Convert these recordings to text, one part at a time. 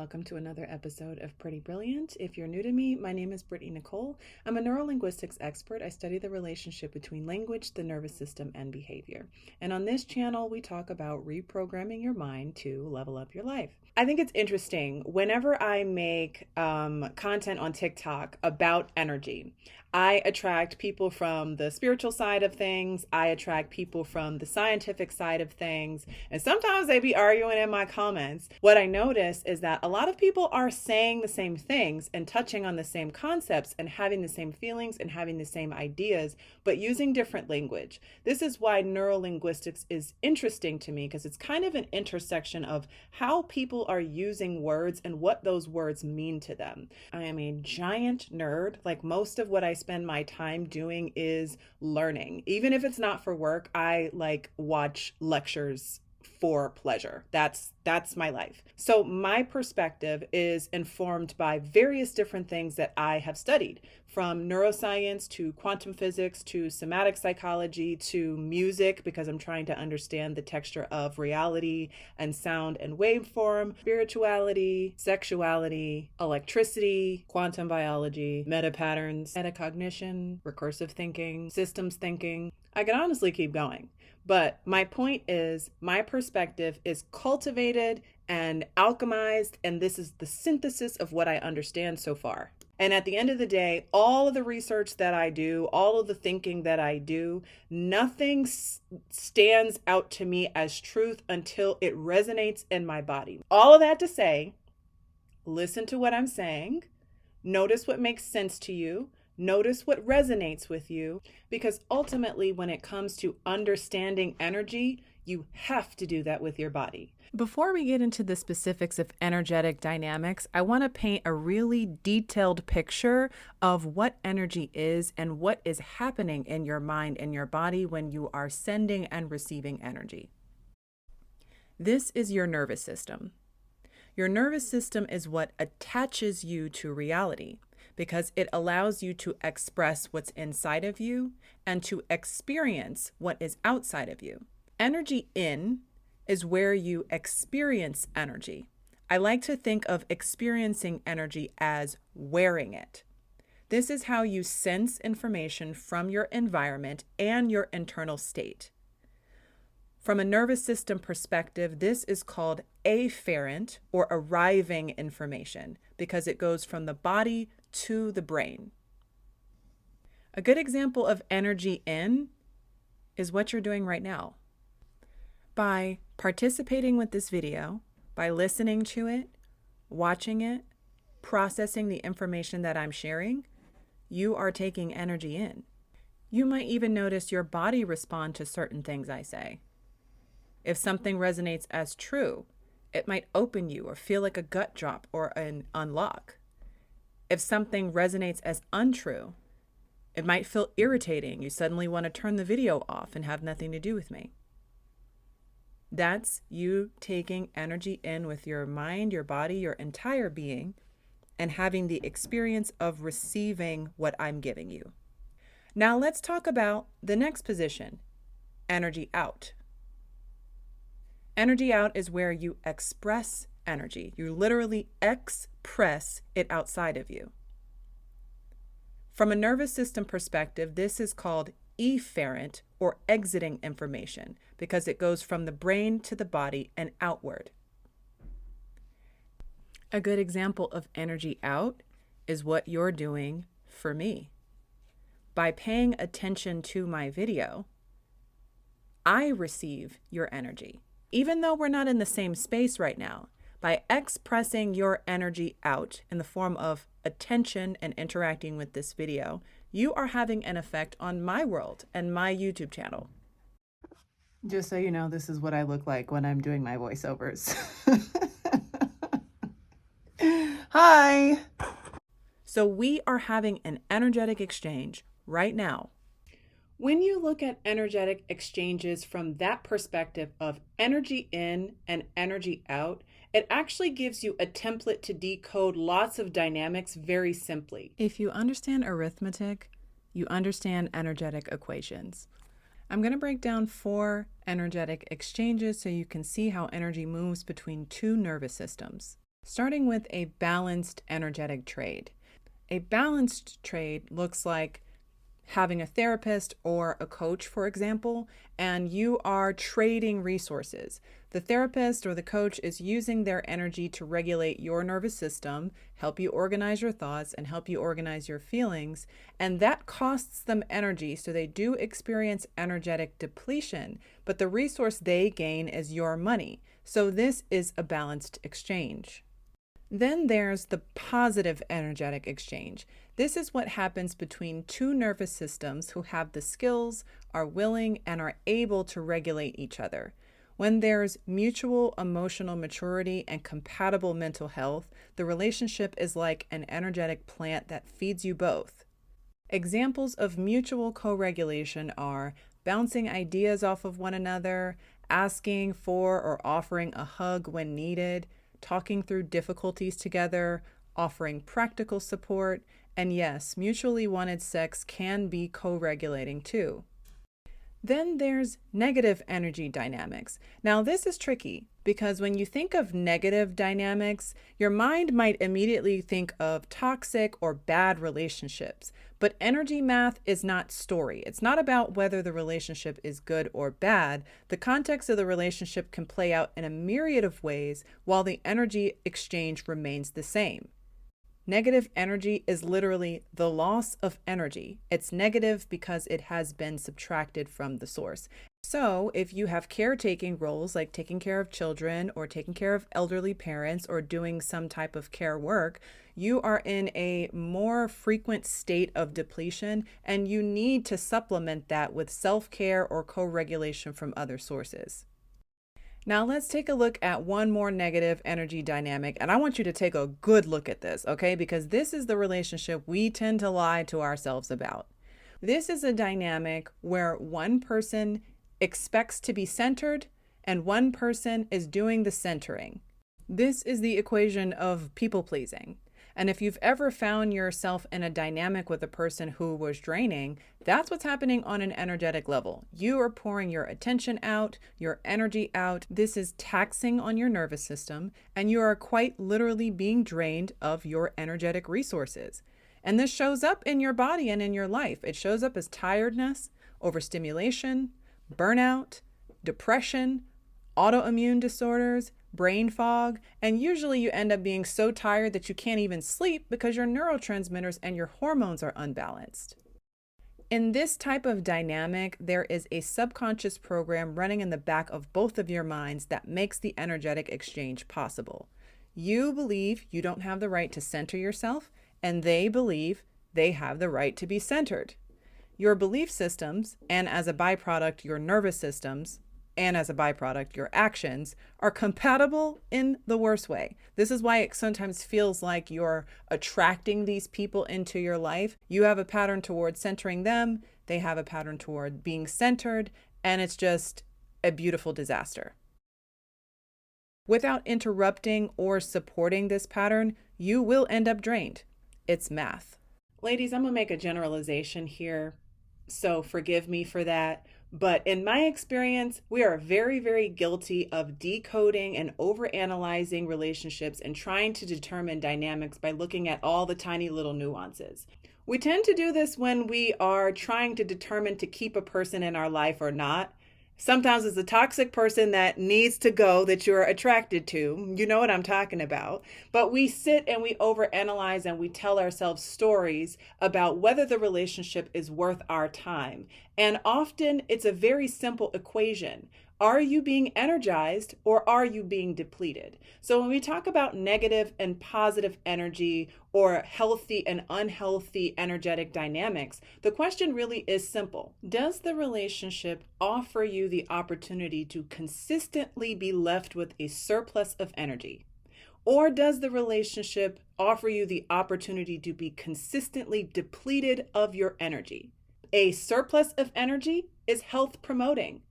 welcome to another episode of Pretty Brilliant. If you're new to me, my name is Brittany Nicole. I'm a neurolinguistics expert. I study the relationship between language, the nervous system, and behavior. And on this channel, we talk about reprogramming your mind to level up your life. I think it's interesting whenever I make content on TikTok about energy. I attract people from the spiritual side of things. I attract people from the scientific side of things. And sometimes they be arguing in my comments. What I notice is that a lot of people are saying the same things and touching on the same concepts and having the same feelings and having the same ideas, but using different language. This is why neurolinguistics is interesting to me, because it's kind of an intersection of how people are using words and what those words mean to them. I am a giant nerd. Like, most of what I spend my time doing is learning. Even if it's not for work, I watch lectures for pleasure. That's my life. So my perspective is informed by various different things that I have studied, from neuroscience to quantum physics to somatic psychology to music, because I'm trying to understand the texture of reality and sound and waveform, spirituality, sexuality, electricity, quantum biology, meta patterns, metacognition, recursive thinking, systems thinking. I could honestly keep going. But my point is, my perspective is cultivated and alchemized, and this is the synthesis of what I understand so far. And at the end of the day, all of the research that I do, all of the thinking that I do, nothing stands out to me as truth until it resonates in my body. All of that to say, listen to what I'm saying, notice what makes sense to you, notice what resonates with you, because ultimately when it comes to understanding energy, you have to do that with your body. Before we get into the specifics of energetic dynamics, I want to paint a really detailed picture of what energy is and what is happening in your mind and your body when you are sending and receiving energy. This is your nervous system. Your nervous system is what attaches you to reality, because it allows you to express what's inside of you and to experience what is outside of you. Energy in is where you experience energy. I like to think of experiencing energy as wearing it. This is how you sense information from your environment and your internal state. From a nervous system perspective, this is called afferent, or arriving information, because it goes from the body to the brain. A good example of energy in is what you're doing right now. By participating with this video, by listening to it, watching it, processing the information that I'm sharing, you are taking energy in. You might even notice your body respond to certain things I say. If something resonates as true, it might open you or feel like a gut drop or an unlock. If something resonates as untrue, it might feel irritating. You suddenly want to turn the video off and have nothing to do with me. That's you taking energy in with your mind, your body, your entire being, and having the experience of receiving what I'm giving you. Now let's talk about the next position, energy out. Energy out is where you express energy. You literally express it outside of you. From a nervous system perspective, this is called efferent, or exiting information, because it goes from the brain to the body and outward. A good example of energy out is what you're doing for me. By paying attention to my video, I receive your energy. Even though we're not in the same space right now, by expressing your energy out in the form of attention and interacting with this video, you are having an effect on my world and my YouTube channel. Just so you know, this is what I look like when I'm doing my voiceovers. Hi! So we are having an energetic exchange right now. When you look at energetic exchanges from that perspective of energy in and energy out, it actually gives you a template to decode lots of dynamics very simply. If you understand arithmetic, you understand energetic equations. I'm going to break down 4 energetic exchanges so you can see how energy moves between 2 nervous systems. Starting with a balanced energetic trade. A balanced trade looks like having a therapist or a coach, for example, and you are trading resources. The therapist or the coach is using their energy to regulate your nervous system, help you organize your thoughts, and help you organize your feelings. And that costs them energy, so they do experience energetic depletion, but the resource they gain is your money. So this is a balanced exchange. Then there's the positive energetic exchange. This is what happens between two nervous systems who have the skills, are willing, and are able to regulate each other. When there's mutual emotional maturity and compatible mental health, the relationship is like an energetic plant that feeds you both. Examples of mutual co-regulation are bouncing ideas off of one another, asking for or offering a hug when needed, talking through difficulties together, offering practical support, and yes, mutually wanted sex can be co-regulating too. Then there's negative energy dynamics. Now, this is tricky because when you think of negative dynamics, your mind might immediately think of toxic or bad relationships. But energy math is not story. It's not about whether the relationship is good or bad. The context of the relationship can play out in a myriad of ways while the energy exchange remains the same. Negative energy is literally the loss of energy. It's negative because it has been subtracted from the source. So if you have caretaking roles like taking care of children or taking care of elderly parents or doing some type of care work, you are in a more frequent state of depletion and you need to supplement that with self-care or co-regulation from other sources. Now let's take a look at one more negative energy dynamic, and I want you to take a good look at this, okay? Because this is the relationship we tend to lie to ourselves about. This is a dynamic where one person expects to be centered and one person is doing the centering. This is the equation of people pleasing. And if you've ever found yourself in a dynamic with a person who was draining, that's what's happening on an energetic level. You are pouring your attention out, your energy out. This is taxing on your nervous system, and you are quite literally being drained of your energetic resources. And this shows up in your body and in your life. It shows up as tiredness, overstimulation, burnout, depression, autoimmune disorders, brain fog, and usually you end up being so tired that you can't even sleep because your neurotransmitters and your hormones are unbalanced. In this type of dynamic, there is a subconscious program running in the back of both of your minds that makes the energetic exchange possible. You believe you don't have the right to center yourself, and they believe they have the right to be centered. Your belief systems, and as a byproduct, your nervous systems, and as a byproduct, your actions are compatible in the worst way. This is why it sometimes feels like you're attracting these people into your life. You have a pattern toward centering them. They have a pattern toward being centered, and it's just a beautiful disaster. Without interrupting or supporting this pattern, you will end up drained. It's math. Ladies, I'm gonna make a generalization here, so forgive me for that. But in my experience, we are very, very guilty of decoding and overanalyzing relationships and trying to determine dynamics by looking at all the tiny little nuances. We tend to do this when we are trying to determine to keep a person in our life or not. Sometimes it's a toxic person that needs to go that you're attracted to. You know what I'm talking about. But we sit and we overanalyze and we tell ourselves stories about whether the relationship is worth our time. And often it's a very simple equation. Are you being energized or are you being depleted? So when we talk about negative and positive energy or healthy and unhealthy energetic dynamics, the question really is simple. Does the relationship offer you the opportunity to consistently be left with a surplus of energy? Or does the relationship offer you the opportunity to be consistently depleted of your energy? A surplus of energy is health promoting.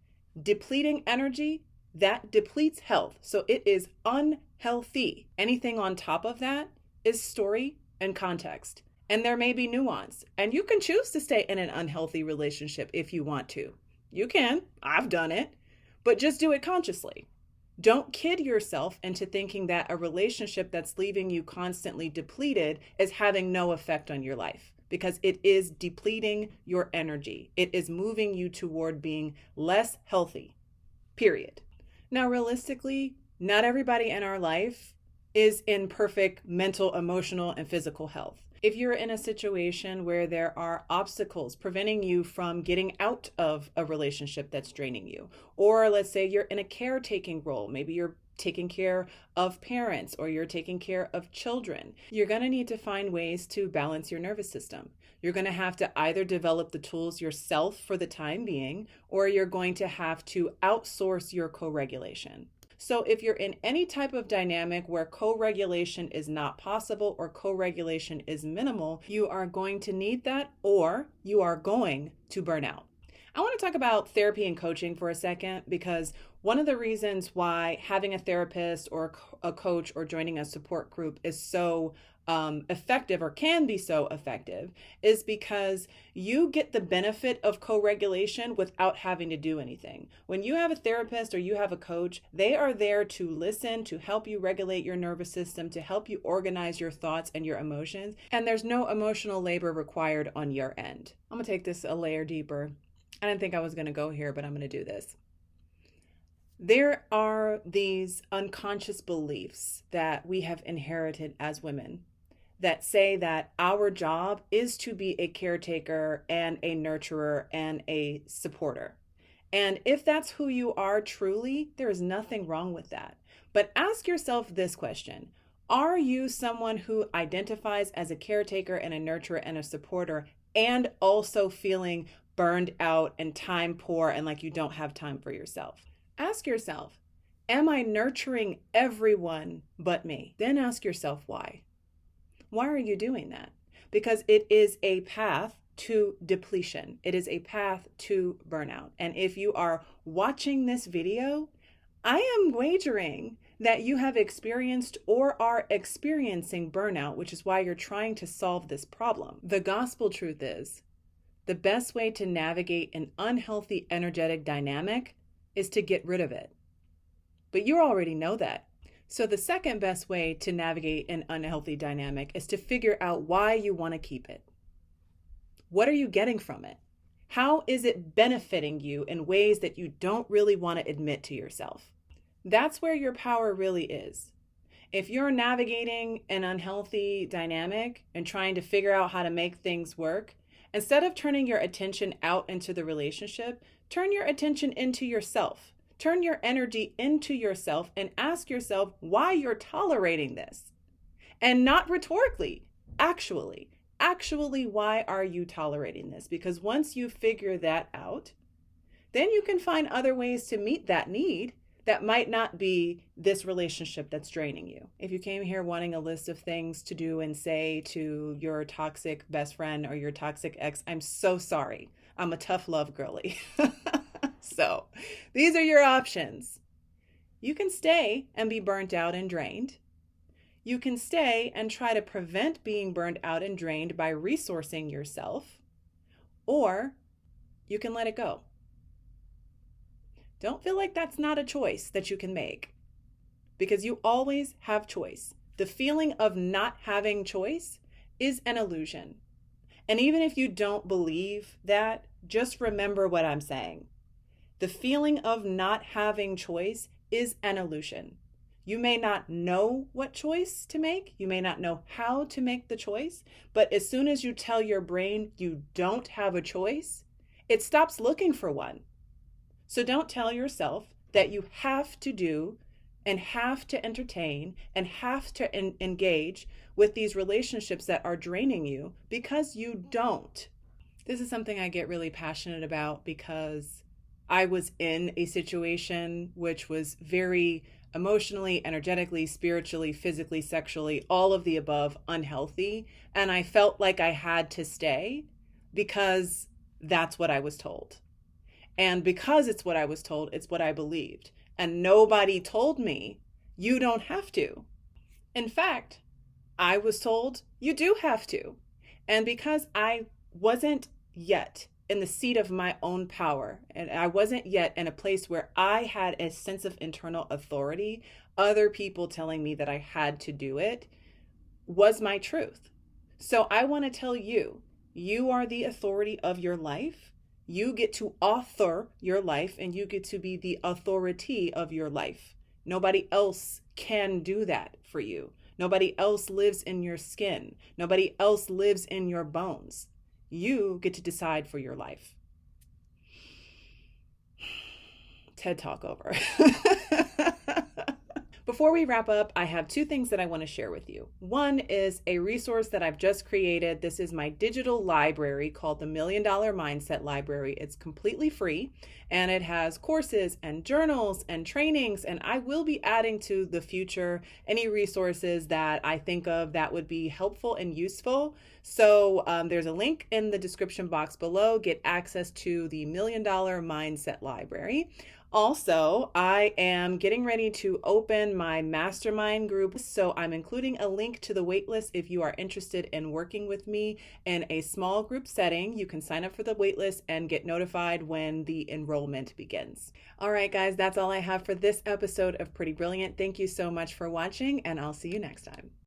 Depleting energy, that depletes health. So it is unhealthy. Anything on top of that is story and context. And there may be nuance. And you can choose to stay in an unhealthy relationship if you want to. You can. I've done it. But just do it consciously. Don't kid yourself into thinking that a relationship that's leaving you constantly depleted is having no effect on your life, because it is depleting your energy. It is moving you toward being less healthy, period. Now, realistically, not everybody in our life is in perfect mental, emotional, and physical health. If you're in a situation where there are obstacles preventing you from getting out of a relationship that's draining you, or let's say you're in a caretaking role, maybe you're taking care of parents or you're taking care of children, you're going to need to find ways to balance your nervous system. You're going to have to either develop the tools yourself for the time being, or you're going to have to outsource your co-regulation. So if you're in any type of dynamic where co-regulation is not possible or co-regulation is minimal, you are going to need that, or you are going to burn out. I want to talk about therapy and coaching for a second, because one of the reasons why having a therapist or a coach or joining a support group is so effective, or can be so effective, is because you get the benefit of co-regulation without having to do anything. When you have a therapist or you have a coach, they are there to listen, to help you regulate your nervous system, to help you organize your thoughts and your emotions, and there's no emotional labor required on your end. I'm gonna take this a layer deeper. I didn't think I was gonna go here, but I'm gonna do this. There are these unconscious beliefs that we have inherited as women that say that our job is to be a caretaker and a nurturer and a supporter. And if that's who you are truly, there is nothing wrong with that. But ask yourself this question: are you someone who identifies as a caretaker and a nurturer and a supporter, and also feeling burned out and time poor and like you don't have time for yourself? Ask yourself, am I nurturing everyone but me? Then ask yourself why. Why are you doing that? Because it is a path to depletion. It is a path to burnout. And if you are watching this video, I am wagering that you have experienced or are experiencing burnout, which is why you're trying to solve this problem. The gospel truth is, the best way to navigate an unhealthy energetic dynamic is to get rid of it. But you already know that. So the second best way to navigate an unhealthy dynamic is to figure out why you want to keep it. What are you getting from it? How is it benefiting you in ways that you don't really want to admit to yourself? That's where your power really is. If you're navigating an unhealthy dynamic and trying to figure out how to make things work, instead of turning your attention out into the relationship, turn your attention into yourself. Turn your energy into yourself and ask yourself why you're tolerating this. And not rhetorically, actually, why are you tolerating this? Because once you figure that out, then you can find other ways to meet that need that might not be this relationship that's draining you. If you came here wanting a list of things to do and say to your toxic best friend or your toxic ex, I'm so sorry. I'm a tough love girly. So these are your options. You can stay and be burnt out and drained. You can stay and try to prevent being burnt out and drained by resourcing yourself, or you can let it go. Don't feel like that's not a choice that you can make, because you always have choice. The feeling of not having choice is an illusion. And even if you don't believe that, just remember what I'm saying. The feeling of not having choice is an illusion. You may not know what choice to make. You may not know how to make the choice. But as soon as you tell your brain you don't have a choice, it stops looking for one. So don't tell yourself that you have to do and have to entertain and have to engage with these relationships that are draining you, because you don't. This is something I get really passionate about, because I was in a situation which was very emotionally, energetically, spiritually, physically, sexually, all of the above, unhealthy. And I felt like I had to stay because that's what I was told. And because it's what I was told, it's what I believed. And nobody told me, you don't have to. In fact, I was told, you do have to. And because I wasn't yet in the seat of my own power, and I wasn't yet in a place where I had a sense of internal authority, other people telling me that I had to do it was my truth. So I want to tell you, you are the authority of your life. You get to author your life, and you get to be the authority of your life. Nobody else can do that for you. Nobody else lives in your skin. Nobody else lives in your bones. You get to decide for your life. TED Talk over. Before we wrap up, I have two things that I want to share with you. One is a resource that I've just created. This is my digital library called the $1 Million Mindset Library. It's completely free, and it has courses and journals and trainings, and I will be adding to the future any resources that I think of that would be helpful and useful. So there's a link in the description box below. Get access to the $1 Million Mindset Library. Also, I am getting ready to open my mastermind group, so I'm including a link to the waitlist if you are interested in working with me in a small group setting. You can sign up for the waitlist and get notified when the enrollment begins. All right, guys, that's all I have for this episode of Pretty Brilliant. Thank you so much for watching, and I'll see you next time.